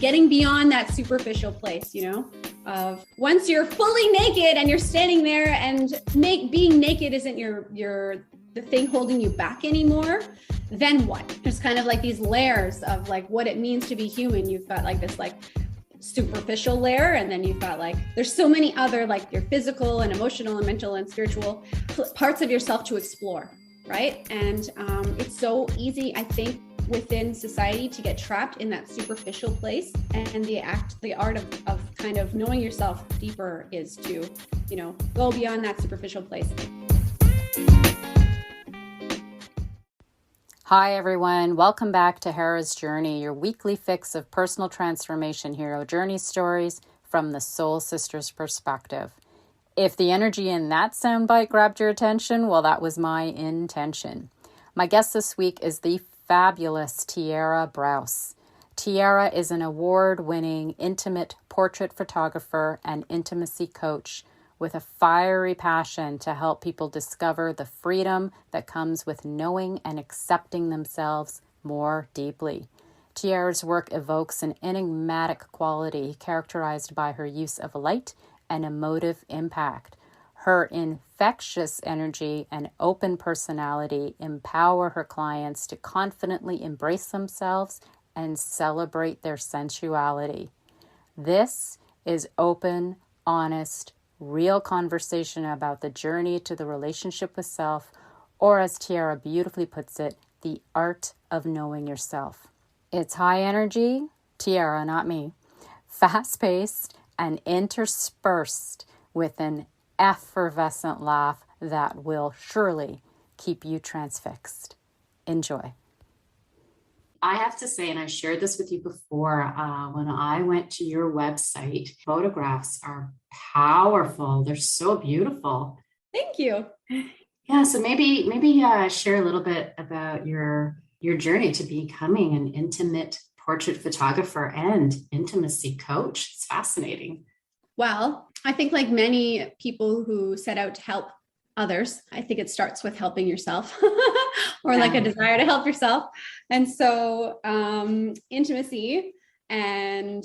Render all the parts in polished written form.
getting beyond that superficial place, of once you're fully naked and you're standing there and being naked isn't the thing holding you back anymore, then what? There's kind of like these layers of like what it means to be human. You've got like this like superficial layer, and then you've got like, there's so many other like your physical and emotional and mental and spiritual parts of yourself to explore, right? And it's so easy, I think, within society to get trapped in that superficial place, and the art of kind of knowing yourself deeper is to, go beyond that superficial place. Hi everyone, welcome back to Hera's Journey, your weekly fix of personal transformation hero journey stories from the Soul Sisters perspective. If the energy in that soundbite grabbed your attention, well, that was my intention. My guest this week is the fabulous Tiara Brouse. Tiara is an award-winning intimate portrait photographer and intimacy coach with a fiery passion to help people discover the freedom that comes with knowing and accepting themselves more deeply. Tiara's work evokes an enigmatic quality characterized by her use of light and emotive impact. Her infectious energy and open personality empower her clients to confidently embrace themselves and celebrate their sensuality. This is open, honest, real conversation about the journey to the relationship with self, or as Tiara beautifully puts it, the art of knowing yourself. It's high energy, Tiara, not me, fast-paced and interspersed with an effervescent laugh that will surely keep you transfixed. Enjoy. I have to say, and I've shared this with you before, when I went to your website, photographs are powerful. They're so beautiful. Thank you. Yeah, so maybe share a little bit about your journey to becoming an intimate portrait photographer and intimacy coach. It's fascinating. Well, I think like many people who set out to help others, I think it starts with helping yourself or like a desire to help yourself. And so intimacy and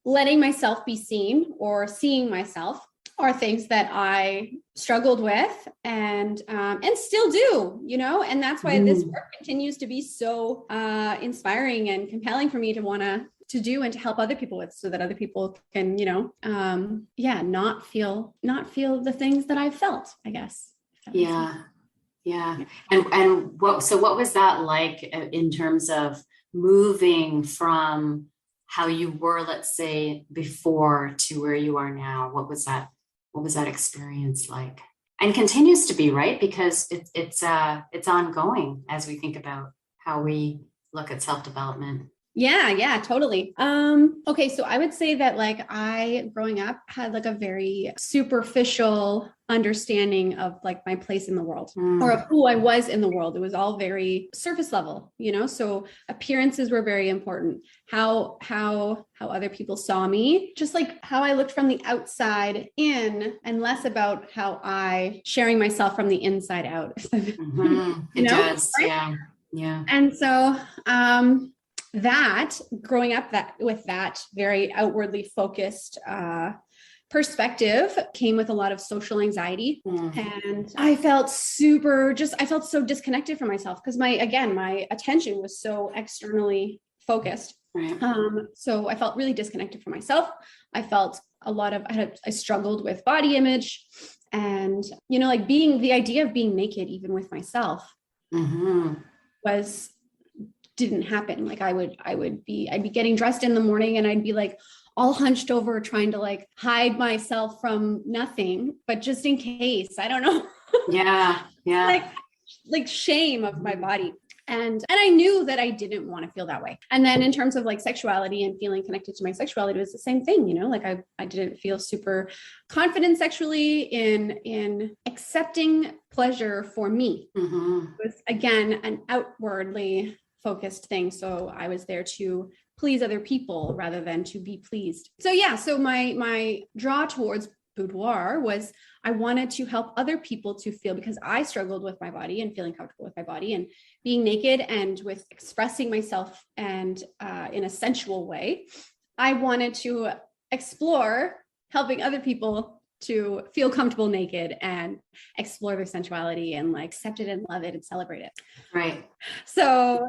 letting myself be seen or seeing myself are things that I struggled with and still do, and that's why this work continues to be so inspiring and compelling for me to want to do and to help other people with, so that other people can, not feel the things that I've felt, I guess. Yeah. And what was that like in terms of moving from how you were, let's say, before to where you are now? What was that experience like? And continues to be, right? Because it's ongoing as we think about how we look at self-development. Yeah, totally. Okay. So I would say that like I, growing up, had like a very superficial understanding of like my place in the world or of who I was in the world. It was all very surface level, so appearances were very important. How other people saw me, just like how I looked from the outside in, and less about how sharing myself from the inside out. It does. Right? Yeah. And so, that growing up with that very outwardly focused perspective came with a lot of social anxiety. And I felt so disconnected from myself because my attention was so externally focused. Right. So I felt really disconnected from myself. I felt I struggled with body image, and, like the idea of being naked, even with myself, didn't happen. Like I'd be getting dressed in the morning and I'd be like all hunched over trying to like hide myself from nothing, but just in case, I don't know. Yeah. like shame of my body. And I knew that I didn't want to feel that way. And then in terms of like sexuality and feeling connected to my sexuality, it was the same thing, like I didn't feel super confident sexually in accepting pleasure for me. It was, again, an outwardly focused thing. So I was there to please other people rather than to be pleased. So my draw towards boudoir was I wanted to help other people to feel, because I struggled with my body and feeling comfortable with my body and being naked and with expressing myself and in a sensual way. I wanted to explore helping other people to feel comfortable naked and explore their sensuality and like accept it and love it and celebrate it. Right. So,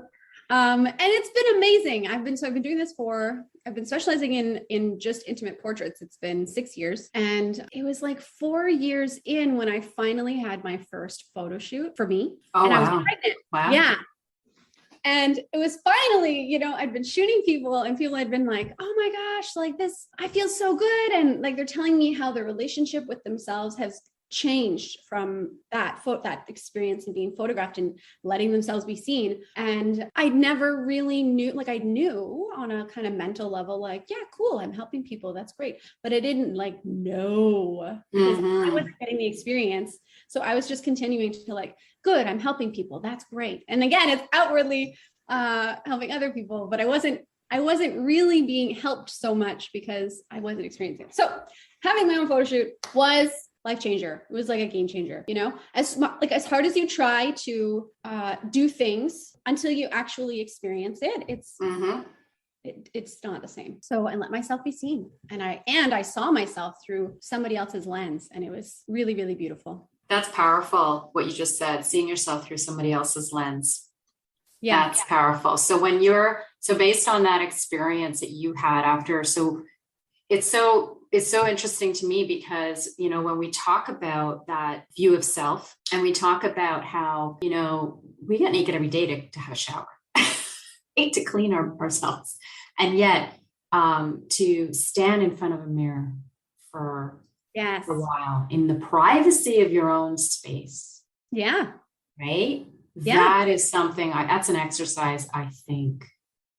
and it's been amazing. I've been doing this I've been specializing in just intimate portraits. It's been 6 years, and it was like 4 years in when I finally had my first photo shoot for me. Oh, and wow. I was pregnant. Wow. Yeah. And it was finally, I'd been shooting people and people had been like, oh my gosh, like this, I feel so good. And like, they're telling me how their relationship with themselves has changed from that experience and being photographed and letting themselves be seen. And I never really knew, like I knew on a kind of mental level, like, yeah, cool, I'm helping people. That's great. But I didn't like know because I wasn't getting the experience. So I was just continuing to like, good, I'm helping people. That's great. And again, it's outwardly helping other people, but I wasn't really being helped so much because I wasn't experiencing it. So having my own photo shoot was life changer. It was like a game changer, as hard as you try to do things until you actually experience it, it's not the same. So I let myself be seen, and I saw myself through somebody else's lens, and it was really, really beautiful. That's powerful. What you just said, seeing yourself through somebody else's lens. Yeah. That's powerful. So based on that experience that you had after, it's so interesting to me because, when we talk about that view of self and we talk about how, we get naked every day to have a shower, to clean ourselves. And yet to stand in front of a mirror for a while in the privacy of your own space. Yeah. Right. Yeah. That is something that's an exercise I think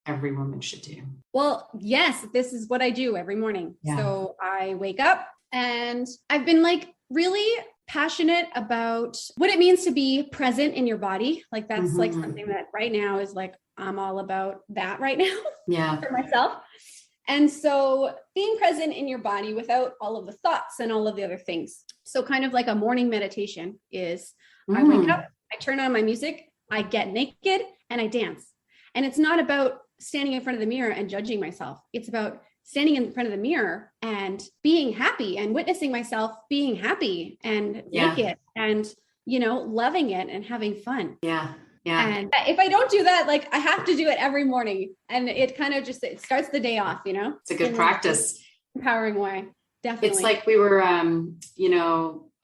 every woman should do. Well, yes, this is what I do every morning. Yeah. So I wake up and I've been like really passionate about what it means to be present in your body. Like that's like something that right now is like, I'm all about that right now. Yeah. For myself. And so being present in your body without all of the thoughts and all of the other things. So kind of like a morning meditation is I wake up, I turn on my music, I get naked and I dance. And it's not about standing in front of the mirror and judging myself. It's about standing in front of the mirror and being happy and witnessing myself being happy and naked and, loving it and having fun. Yeah. Yeah. And if I don't do that, like I have to do it every morning, and it kind of it starts the day off, It's a good practice. Empowering way. Definitely. It's like we were,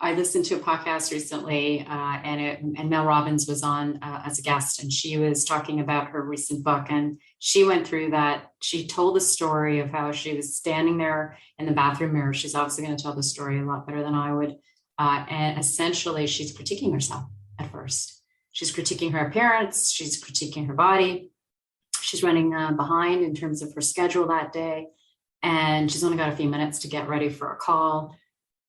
I listened to a podcast recently and Mel Robbins was on as a guest, and she was talking about her recent book, and she went through that. She told the story of how she was standing there in the bathroom mirror. She's obviously going to tell the story a lot better than I would. And essentially she's critiquing herself at first. She's critiquing her appearance. She's critiquing her body. She's running behind in terms of her schedule that day. And she's only got a few minutes to get ready for a call.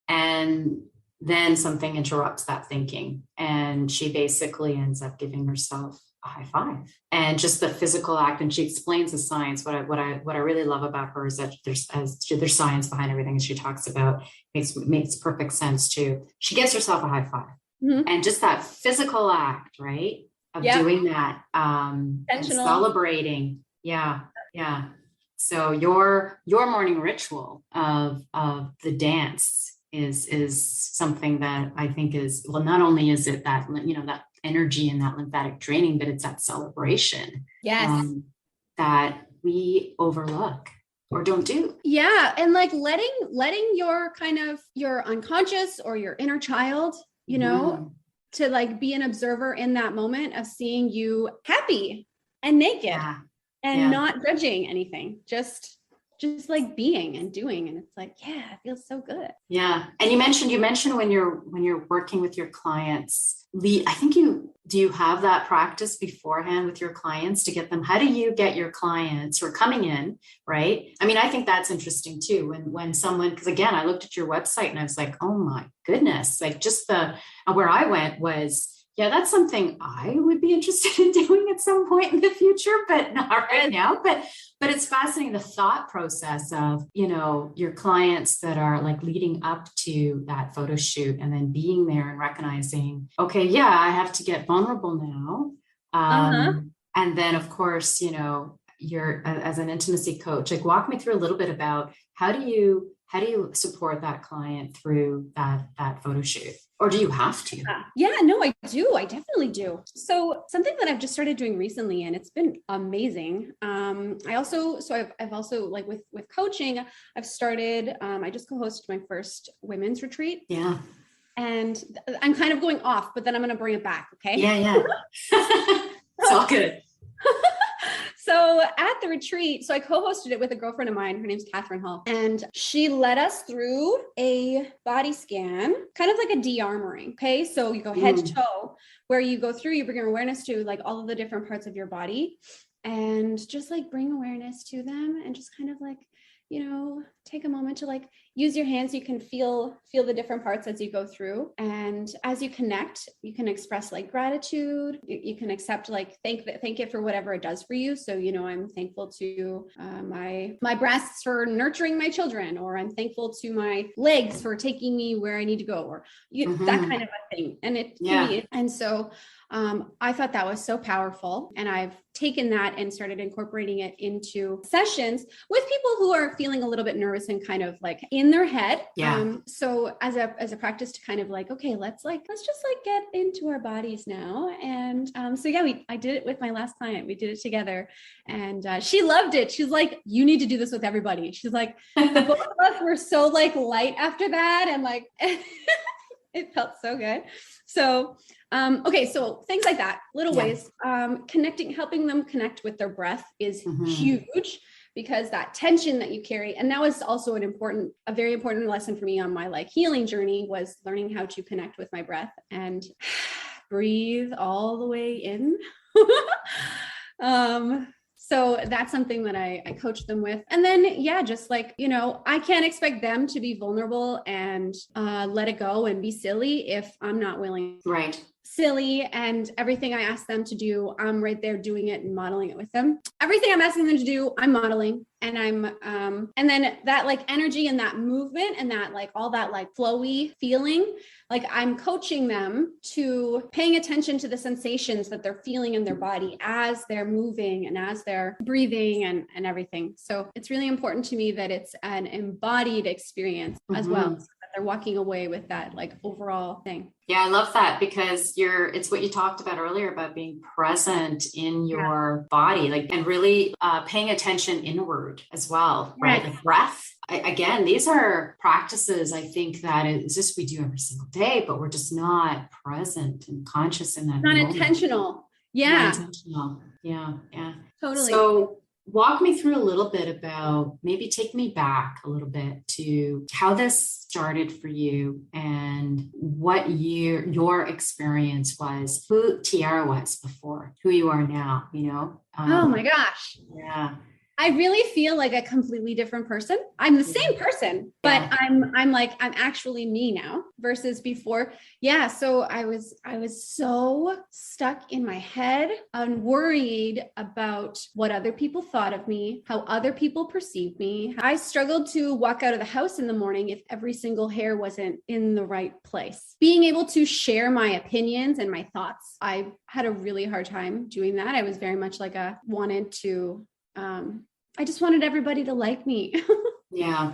And then something interrupts that thinking. And she basically ends up giving herself a high five. And just the physical act. And she explains the science. What I really love about her is that there's science behind everything that she talks about. Makes perfect sense too. She gives herself a high five. And just that physical act, right, of doing that, and celebrating. Yeah. Yeah. So your morning ritual of the dance is something that I think is, well, not only is it that, that energy and that lymphatic draining, but it's that celebration that we overlook or don't do. Yeah. And like letting your kind of your unconscious or your inner child, to like be an observer in that moment of seeing you happy and naked and not judging anything, just like being and doing. And it's like, yeah, it feels so good. Yeah. And you mentioned when you're working with your clients, I think do you have that practice beforehand with your clients to get them? How do you get your clients who are coming in, right? I mean, I think that's interesting too. When someone, because again, I looked at your website and I was like, oh my goodness, like just where I went was, Yeah, that's something I would be interested in doing at some point in the future, but not right now. But it's fascinating, the thought process of, your clients that are like leading up to that photo shoot and then being there and recognizing, okay, yeah, I have to get vulnerable now. And then of course, you're as an intimacy coach, like walk me through a little bit about how do you support that client through that photo shoot? Or do you have to? Yeah, no, I do. I definitely do. So something that I've just started doing recently, and it's been amazing. I've also like with coaching, I've started, I just co-hosted my first women's retreat. Yeah. And I'm kind of going off, but then I'm going to bring it back. Okay. Yeah. It's all good. So at the retreat, I co-hosted it with a girlfriend of mine. Her name's Catherine Hall. And she led us through a body scan, kind of like a de-armoring. Okay. So you go head to toe, where you go through, you bring your awareness to like all of the different parts of your body and just like bring awareness to them and just kind of like, take a moment to like use your hands. You can feel the different parts as you go through. And as you connect, you can express like gratitude. You can accept, like, thank it for whatever it does for you. So, I'm thankful to my breasts for nurturing my children, or I'm thankful to my legs for taking me where I need to go, or that kind of a thing. And I thought that was so powerful. And I've taken that and started incorporating it into sessions with people who are feeling a little bit nervous and kind of like in their head. Yeah. So as a practice to kind of like, okay, let's just like get into our bodies now. And I did it with my last client. We did it together, and she loved it. She's like, you need to do this with everybody. She's like, the both of us were so like light after that. And like, it felt so good. So, so things like that, little ways, helping them connect with their breath is huge, because that tension that you carry. And that was also a very important lesson for me on my like healing journey, was learning how to connect with my breath and breathe all the way in. So that's something that I coach them with. And then, just like, I can't expect them to be vulnerable and let it go and be silly if I'm not willing. Right. Silly, and everything I ask them to do, I'm right there doing it and modeling it with them. Everything I'm asking them to do, I'm modeling, and and then that like energy and that movement and that like all that like flowy feeling, like I'm coaching them to paying attention to the sensations that they're feeling in their body as they're moving and as they're breathing and everything. So it's really important to me that it's an embodied experience as well, so that they're walking away with that like overall thing. Yeah, I love that, because it's what you talked about earlier about being present in your body, like, and really paying attention inward as well, right? Like breath. Again, these are practices I think that it's just we do every single day, but we're just not present and conscious in that. Not intentional. Yeah. Not intentional. Yeah. Totally. So walk me through a little bit about, maybe take me back a little bit to how this started for you and what your experience was, who Tiara was before, who you are now, oh my gosh. Yeah. I really feel like a completely different person. I'm the same person, but I'm actually me now versus before. Yeah. So I was so stuck in my head and worried about what other people thought of me, how other people perceived me. I struggled to walk out of the house in the morning if every single hair wasn't in the right place. Being able to share my opinions and my thoughts, I had a really hard time doing that. I was very much like I just wanted everybody to like me. Yeah.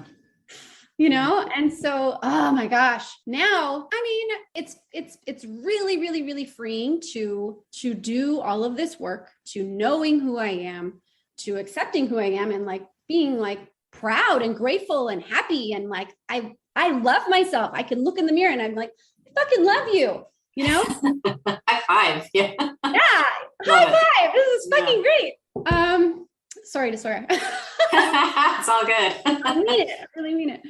And so, oh my gosh, now, I mean, it's really, really, really freeing to do all of this work, to knowing who I am, to accepting who I am, and like being like proud and grateful and happy. And like, I love myself. I can look in the mirror and I'm like, I fucking love you, High five. Yeah. Yeah. High five. This is fucking great. Sorry to swear. It's all good. I mean it. I really mean it.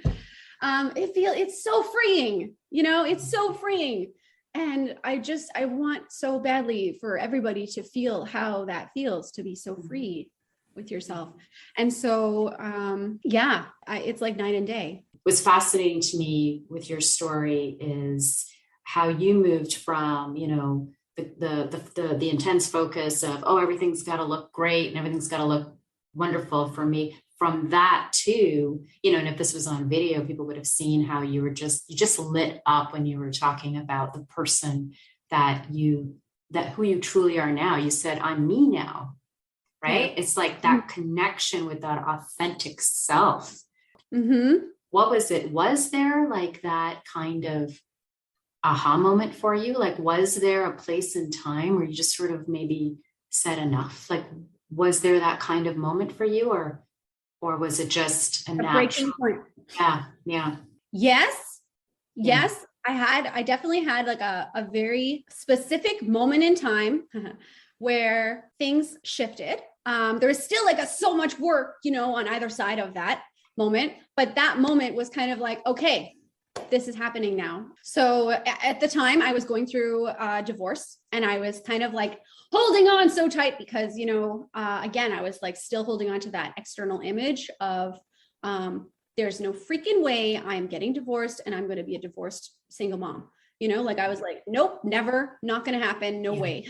It's so freeing, it's so freeing. And I want so badly for everybody to feel how that feels, to be so free with yourself. And so, it's like night and day. What's fascinating to me with your story is how you moved from, the intense focus of, oh, everything's got to look great and everything's got to look wonderful for me. From that to, and if this was on video, people would have seen how you just lit up when you were talking about the person who you truly are now. You said, I'm me now, right? Yeah. It's like that connection with that authentic self. Mm-hmm. What was it? Was there like that kind of aha moment for you? Like, was there a place in time where you just sort of maybe said enough? Like, was there that kind of moment for you, or was it just a breaking point? Yeah. Yes. I definitely had like a very specific moment in time where things shifted. There was still like so much work, on either side of that moment, but that moment was kind of like, okay, this is happening now. So at the time I was going through a divorce, and I was kind of like holding on so tight because, again, I was like still holding on to that external image of, there's no freaking way I'm getting divorced and I'm going to be a divorced single mom. I was like, nope, never, not going to happen. No way.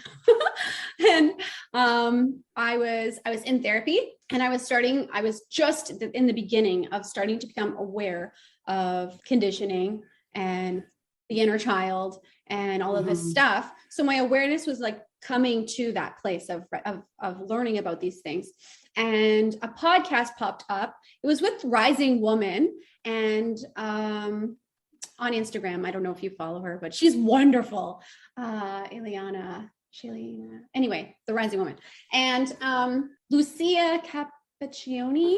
And I was in therapy, and I was just in the beginning of starting to become aware of conditioning and the inner child and all of this stuff. So my awareness was like coming to that place of learning about these things. And a podcast popped up. It was with Rising Woman, and on Instagram, I don't know if you follow her, but she's wonderful. Anyway, the Rising Woman, and Lucia Capaccioni,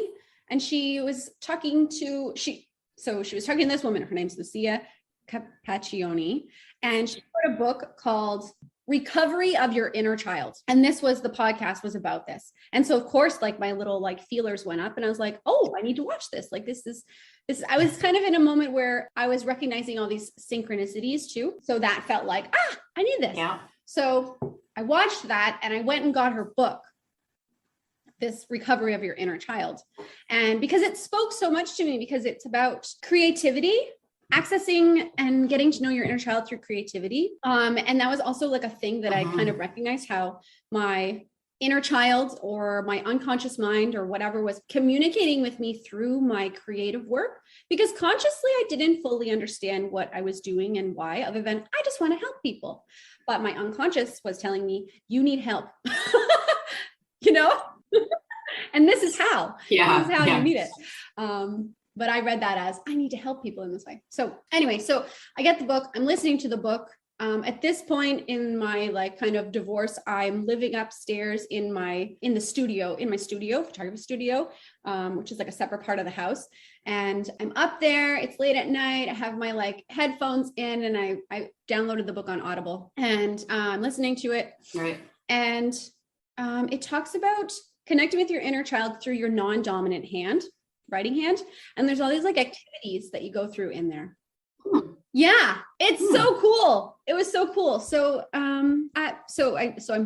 and she was talking to this woman. Her name's Lucia Capaccioni, and she wrote a book called Recovery of Your Inner Child. And the podcast was about this. And so of course, like my little like feelers went up, and I was like, oh, I need to watch this. Like this, I was kind of in a moment where I was recognizing all these synchronicities too. So that felt like, I need this. Yeah. So I watched that, and I went and got her book, this Recovery of Your Inner Child. And because it spoke so much to me, because it's about creativity, accessing and getting to know your inner child through creativity. And that was also like a thing that I kind of recognized, how my inner child or my unconscious mind or whatever was communicating with me through my creative work, because consciously I didn't fully understand what I was doing and why, other than I just want to help people. But my unconscious was telling me, you need help, and this is how, you need it. But I read that as, I need to help people in this way. So anyway, so I get the book, I'm listening to the book. At this point in my like kind of divorce, I'm living upstairs in my photography studio, which is like a separate part of the house. And I'm up there, it's late at night. I have my like headphones in, and I downloaded the book on Audible, and I'm listening to it. Right. And it talks about connecting with your inner child through your non-dominant writing hand. And there's all these like activities that you go through in there. Yeah, it's so cool. It was so cool. So I'm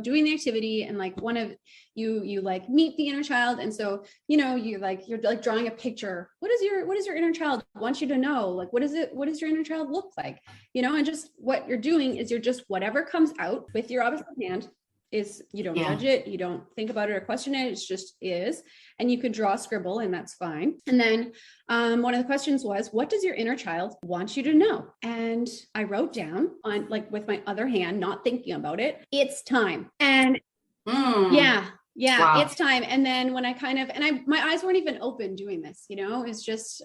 doing the activity, and like one of you like meet the inner child, and so you're like drawing a picture. What does your inner child want you to know? Like what does your inner child look like? And just what you're doing is you're just whatever comes out with your opposite hand. Is you don't judge it, you don't think about it or question it, it's just is. And you could draw a scribble, and that's fine. And then one of the questions was, what does your inner child want you to know? And I wrote down on like with my other hand, not thinking about it, it's time. And wow. It's time. And then when I my eyes weren't even open doing this, it's just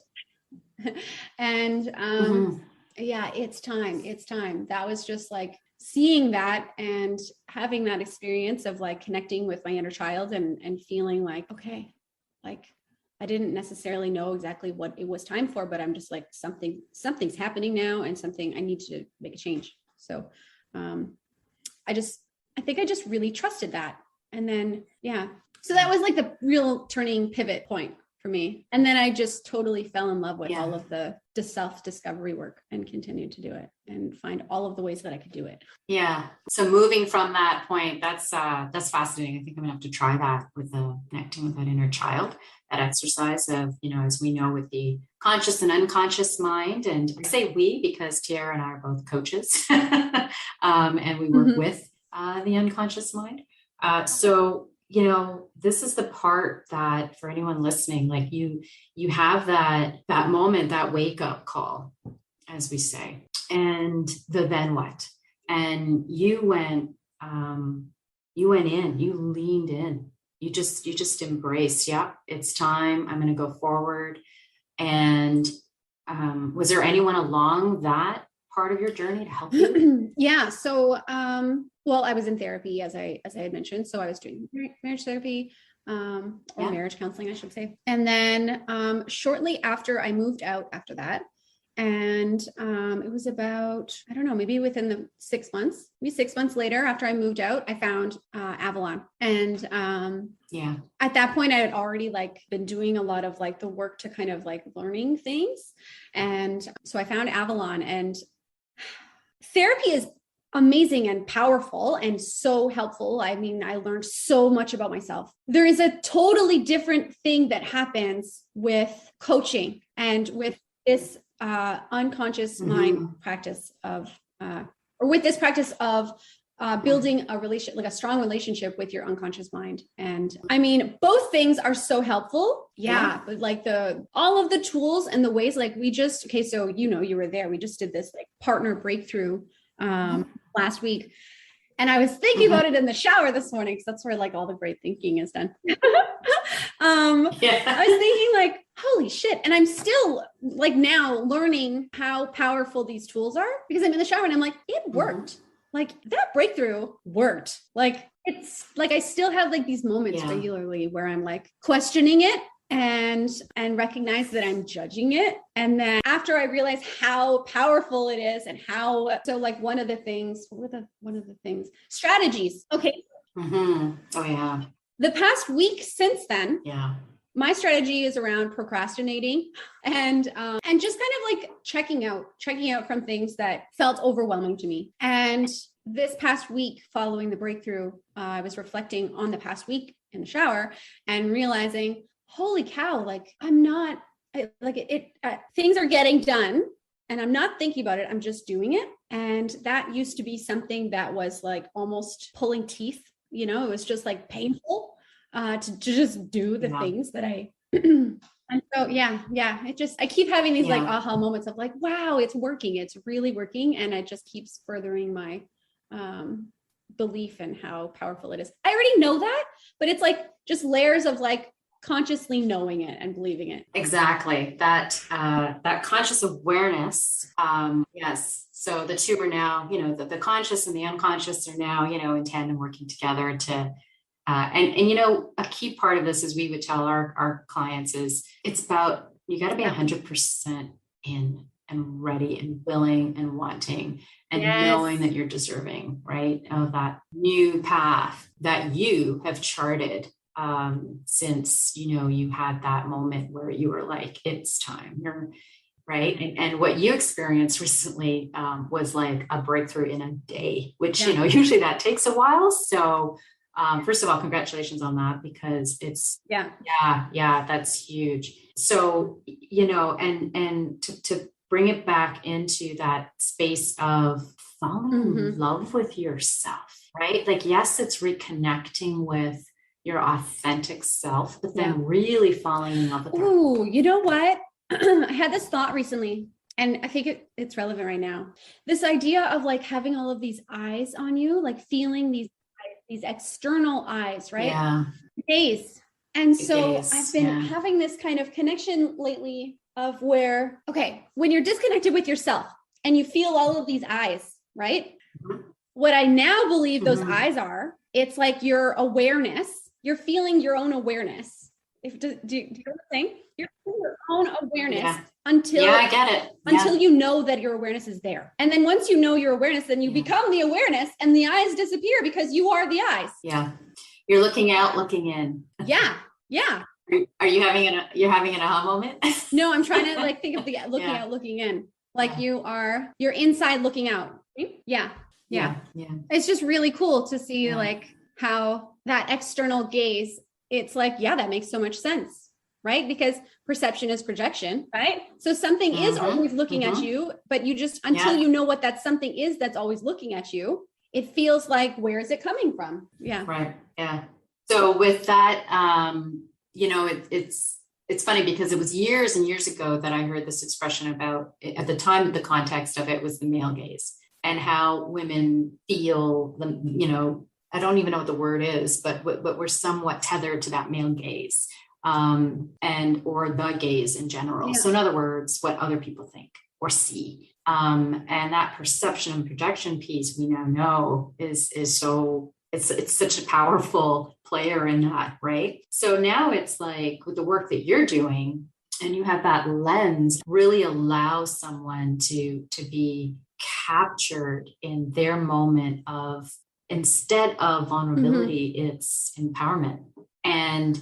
and it's time. That was just like seeing that and having that experience of like connecting with my inner child and feeling like, okay, like I didn't necessarily know exactly what it was time for, but I'm just like, something's happening now, and I need to make a change. So I think I just really trusted that. And then, so that was like the real turning pivot point for me. And then I just totally fell in love with all of the self-discovery work, and continued to do it and find all of the ways that I could do it. Yeah. So moving from that point, that's fascinating. I think I'm gonna have to try that with connecting with that inner child, that exercise of, as we know, with the conscious and unconscious mind. And I say we, because Tiara and I are both coaches and we work with the unconscious mind. So, you know, this is the part that for anyone listening, like you have that moment, that wake up call, as we say, and the then what? And you went in, you leaned in, you just embraced, yeah, it's time, I'm going to go forward. And was there anyone along that part of your journey to help you? Yeah. So, well, I was in therapy, as I had mentioned. So I was doing marriage therapy, or marriage counseling, I should say. And then shortly after I moved out after that, and it was about, I don't know, maybe within the 6 months, maybe 6 months later after I moved out, I found Avalon. And at that point, I had already like been doing a lot of like the work to kind of like learning things. And so I found Avalon, and therapy is amazing and powerful and so helpful. I mean, I learned so much about myself. There is a totally different thing that happens with coaching and with this unconscious mind practice of, or with this practice of building a relationship, like a strong relationship with your unconscious mind. And I mean, both things are so helpful. Yeah. But like all of the tools and the ways, like okay, so, you know, you were there, we just did this like partner breakthrough last week. And I was thinking about it in the shower this morning, because that's where like all the great thinking is done. I was thinking like, holy shit. And I'm still like now learning how powerful these tools are, because I'm in the shower and I'm like, it worked. Like that breakthrough worked. Like, it's like, I still have like these moments regularly where I'm like questioning it and recognize that I'm judging it. And then after I realize how powerful it is and so like one of the things, strategies. Okay. Oh yeah. The past week since then, my strategy is around procrastinating and just kind of like checking out from things that felt overwhelming to me. And this past week following the breakthrough, I was reflecting on the past week in the shower and realizing, holy cow, like things are getting done and I'm not thinking about it. I'm just doing it. And that used to be something that was like almost pulling teeth. You know, it was just like painful to just do the things that I, and so, I keep having these like aha moments of like, wow, it's working. It's really working. And it just keeps furthering my belief in how powerful it is. I already know that, but it's like just layers of like consciously knowing it and believing it. Exactly. That conscious awareness. Yes. So the two are now, you know, the conscious and the unconscious are now, you know, in tandem working together to, and you know, a key part of this, as we would tell our clients, is it's about, you got to be 100% in and ready and willing and wanting and knowing that you're deserving, right, of that new path that you have charted since, you know, you had that moment where you were like, it's time, you're right. And what you experienced recently was like a breakthrough in a day, which, you know, usually that takes a while. So first of all, congratulations on that, because it's, that's huge. So, you know, and to bring it back into that space of falling in love with yourself, right? Like, yes, it's reconnecting with your authentic self, but then really falling in love with that. Ooh, you know what? I had this thought recently, and I think it's relevant right now. This idea of like having all of these eyes on you, like feeling these external eyes, right? Yeah. Gaze. And so I've been having this kind of connection lately of where, okay, when you're disconnected with yourself and you feel all of these eyes, right? What I now believe those eyes are, it's like your awareness. You're feeling your own awareness. Do you know what I'm saying? You're feeling your own awareness until I get it. Until you know that your awareness is there. And then once you know your awareness, then you become the awareness and the eyes disappear because you are the eyes. Yeah. You're looking out, looking in. Yeah. Are you having an aha moment? No, I'm trying to like think of the looking out, looking in. Like you're inside looking out. Yeah. It's just really cool to see like how that external gaze, it's like, that makes so much sense, right? Because perception is projection, right? So something is always looking at you, but you just, until you know what that something is that's always looking at you, it feels like, where is it coming from? Yeah. Right. Yeah. So with that, it's funny because it was years and years ago that I heard this expression about, at the time, the context of it was the male gaze and how women feel I don't even know what the word is, but we're somewhat tethered to that male gaze, or the gaze in general. Yeah. So in other words, what other people think or see. And that perception and projection piece we now know is so, it's such a powerful player in that, right? So now it's like with the work that you're doing, and you have that lens, really allows someone to be captured in their moment of, instead of vulnerability, it's empowerment. And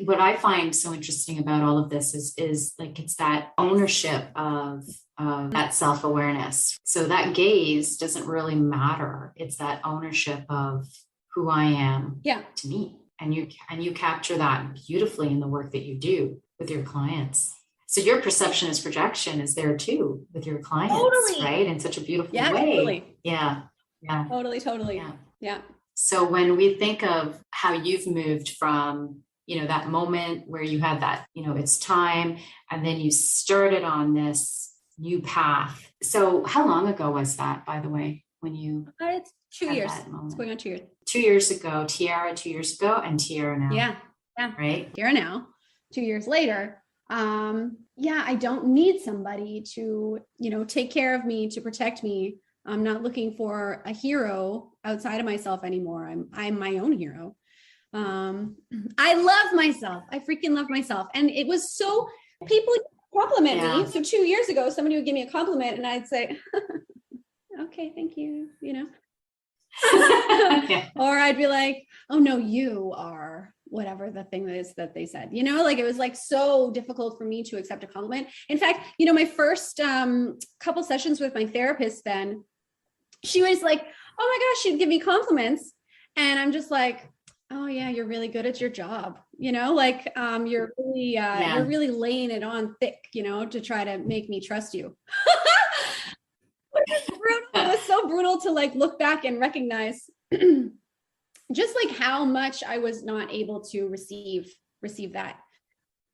what I find so interesting about all of this is like, it's that ownership of that self-awareness. So that gaze doesn't really matter. It's that ownership of who I am to me. And you capture that beautifully in the work that you do with your clients. So your perception as projection is there too with your clients, right? In such a beautiful way. Totally. Yeah. Totally. Yeah. So when we think of how you've moved from, that moment where you had that, it's time, and then you started on this new path. So how long ago was that, by the way, when you? It's 2 years. It's going on 2 years. 2 years ago, Tiara 2 years ago, and Tiara now. Yeah. Right. Tiara now, 2 years later. I don't need somebody to, take care of me, to protect me. I'm not looking for a hero outside of myself anymore. I'm my own hero. I love myself. I freaking love myself. And it was so, people compliment me. So 2 years ago, somebody would give me a compliment and I'd say, okay, thank you, or I'd be like, oh no, you are whatever the thing is that they said, like, it was like so difficult for me to accept a compliment. In fact, my first couple sessions with my therapist, then she was like, oh my gosh, she'd give me compliments. And I'm just like, oh yeah, you're really good at your job. You're really laying it on thick, to try to make me trust you. Brutal. It was so brutal to like look back and recognize just like how much I was not able to receive that.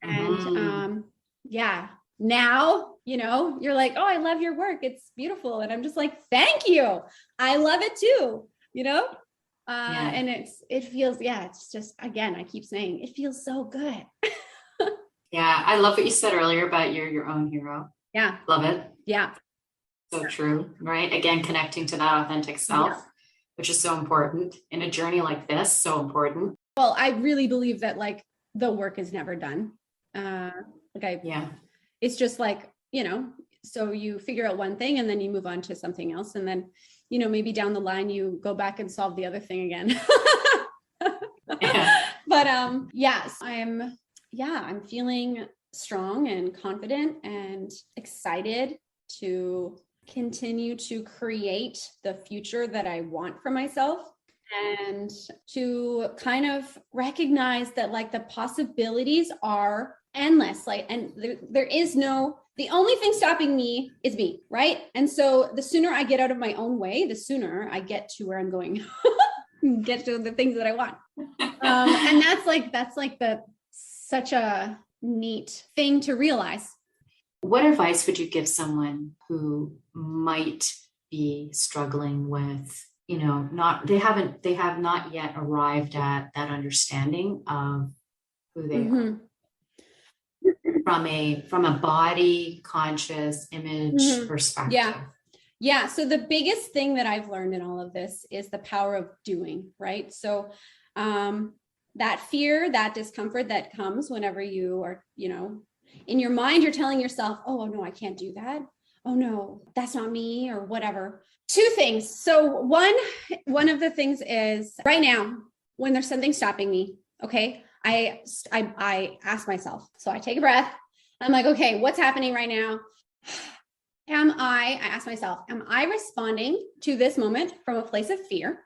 And now, you're like, oh, I love your work. It's beautiful. And I'm just like, thank you. I love it too, and it feels, it's just, again, I keep saying it feels so good. Yeah. I love what you said earlier about you're your own hero. Yeah. Love it. Yeah. So true. Right. Again, connecting to that authentic self, which is so important in a journey like this. So important. Well, I really believe that like the work is never done. It's just like, so you figure out one thing and then you move on to something else. And then, maybe down the line, you go back and solve the other thing again. But yes, I'm feeling strong and confident and excited to continue to create the future that I want for myself, and to kind of recognize that like the possibilities are endless. Like, and there is the only thing stopping me is me, right? And so the sooner I get out of my own way, the sooner I get to where I'm going, get to the things that I want. And that's such a neat thing to realize. What advice would you give someone who might be struggling with, they have not yet arrived at that understanding of who they are from a body conscious image perspective? Yeah. So the biggest thing that I've learned in all of this is the power of doing, right? So, that fear, that discomfort that comes whenever you are, in your mind, you're telling yourself, oh no, I can't do that. Oh no, that's not me, or whatever. Two things. So one of the things is right now, when there's something stopping me, okay, I ask myself, so I take a breath. I'm like, okay, what's happening right now? I ask myself, am I responding to this moment from a place of fear,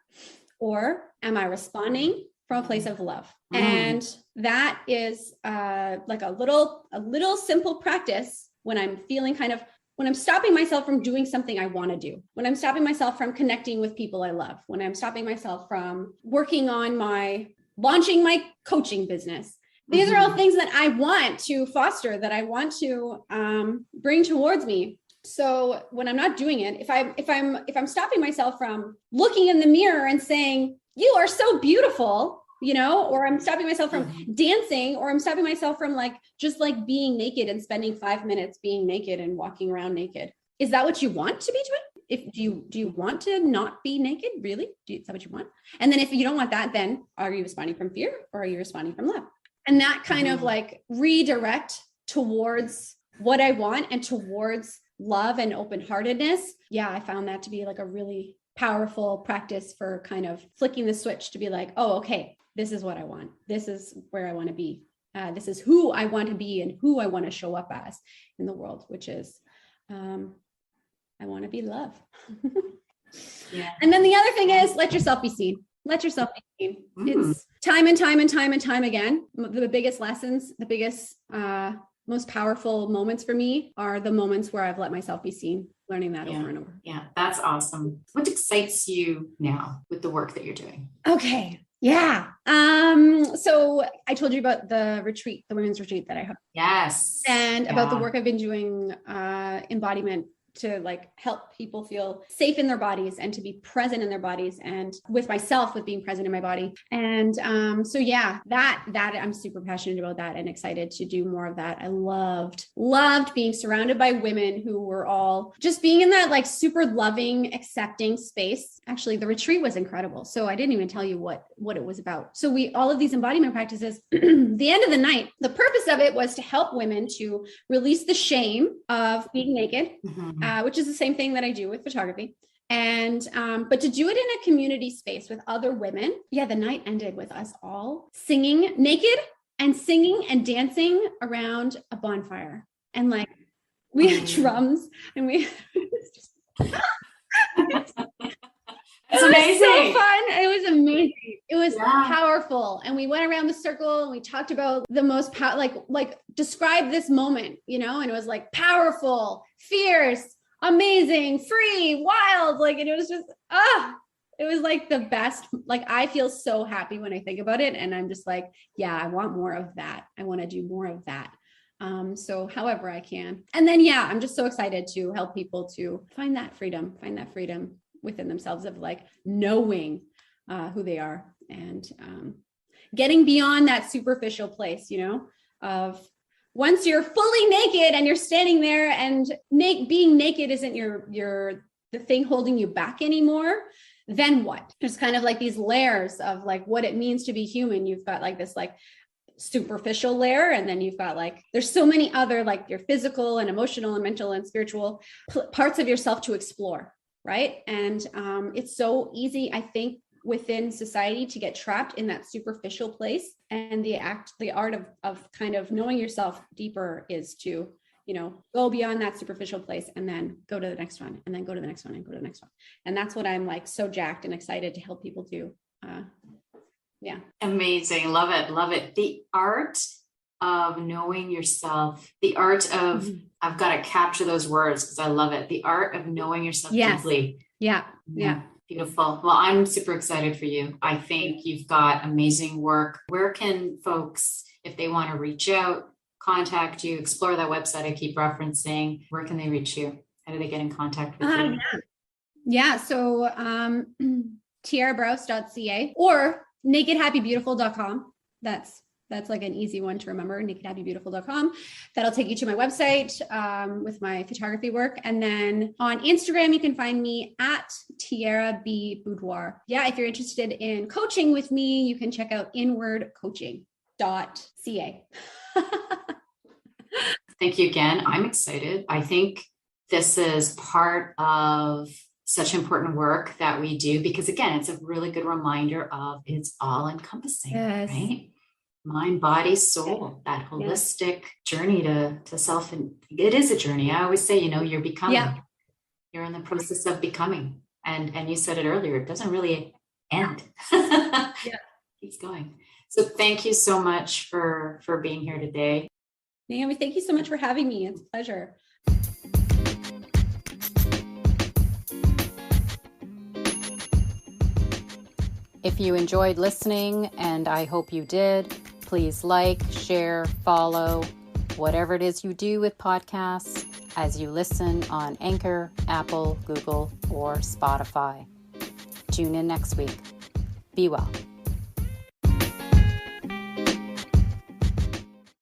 or am I responding from a place of love? And that is like a little simple practice when I'm feeling kind of when I'm stopping myself from doing something I want to do, when I'm stopping myself from connecting with people I love, when I'm stopping myself from working on launching my coaching business. These are all things that I want to foster, that I want to bring towards me. So when I'm not doing it, if I'm stopping myself from looking in the mirror and saying, "You are so beautiful," or I'm stopping myself from dancing, or I'm stopping myself from just being naked and spending 5 minutes being naked and walking around naked. Is that what you want to be doing? Do you want to not be naked? Really? Is that what you want? And then if you don't want that, then are you responding from fear or are you responding from love? And that kind of redirect towards what I want and towards love and open-heartedness. Yeah, I found that to be a really powerful practice for kind of flicking the switch to be oh, okay, this is what I want. This is where I want to be. This is who I want to be and who I want to show up as in the world, which is, I want to be love. Yeah. And then the other thing is, let yourself be seen. Let yourself be seen. It's time and time and time and time again. The biggest lessons, the biggest, most powerful moments for me are the moments where I've let myself be seen, learning that over and over. Yeah, that's awesome. What excites you now with the work that you're doing? Okay. Yeah. So I told you about the retreat, the women's retreat that I have. Yes. And about the work I've been doing, embodiment, to help people feel safe in their bodies and to be present in their bodies, and with myself, with being present in my body. And so yeah, that I'm super passionate about that and excited to do more of that. I loved being surrounded by women who were all just being in that super loving, accepting space. Actually, the retreat was incredible. So I didn't even tell you what it was about. So all of these embodiment practices, the end of the night, the purpose of it was to help women to release the shame of being naked, which is the same thing that I do with photography. And, but to do it in a community space with other women. Yeah. The night ended with us all singing naked and singing and dancing around a bonfire. And we had drums and we, It's amazing. So fun. It was amazing. It was powerful. And we went around the circle and we talked about the most describe this moment, and it was powerful, fierce, amazing, free, wild. And it was just, it was the best. I feel so happy when I think about it. And I'm just yeah, I want more of that. I want to do more of that. So however I can. And then, yeah, I'm just so excited to help people to find that freedom within themselves of knowing who they are and getting beyond that superficial place, of once you're fully naked and you're standing there and being naked isn't the thing holding you back anymore, then what? There's kind of these layers of what it means to be human. You've got this superficial layer, and then you've got there's so many other your physical and emotional and mental and spiritual parts of yourself to explore. Right. And it's so easy, I think, within society to get trapped in that superficial place. And the art of kind of knowing yourself deeper is to, go beyond that superficial place and then go to the next one and then go to the next one and go to the next one. And that's what I'm so jacked and excited to help people do. Yeah. Amazing. Love it. Love it. The art of knowing yourself, the art of, I've got to capture those words because I love it. The art of knowing yourself deeply. Yeah. Beautiful. Well, I'm super excited for you. I think you've got amazing work. Where can folks, if they want to reach out, contact you, explore that website I keep referencing, where can they reach you? How do they get in contact with you? Yeah. So tiarabrouse.ca or nakedhappybeautiful.com. That's an easy one to remember, nakedhappybeautiful.com. That'll take you to my website with my photography work. And then on Instagram, you can find me at Tiara B Boudoir. Yeah, if you're interested in coaching with me, you can check out inwardcoaching.ca. Thank you again. I'm excited. I think this is part of such important work that we do because, again, it's a really good reminder of it's all encompassing, right? Mind, body, soul, that holistic journey to self. And it is a journey. I always say, you're becoming, you're in the process of becoming. And you said it earlier, it doesn't really end. Keeps going. So thank you so much for being here today. Naomi, thank you so much for having me. It's a pleasure. If you enjoyed listening, and I hope you did, please like, share, follow, whatever it is you do with podcasts as you listen on Anchor, Apple, Google, or Spotify. Tune in next week. Be well.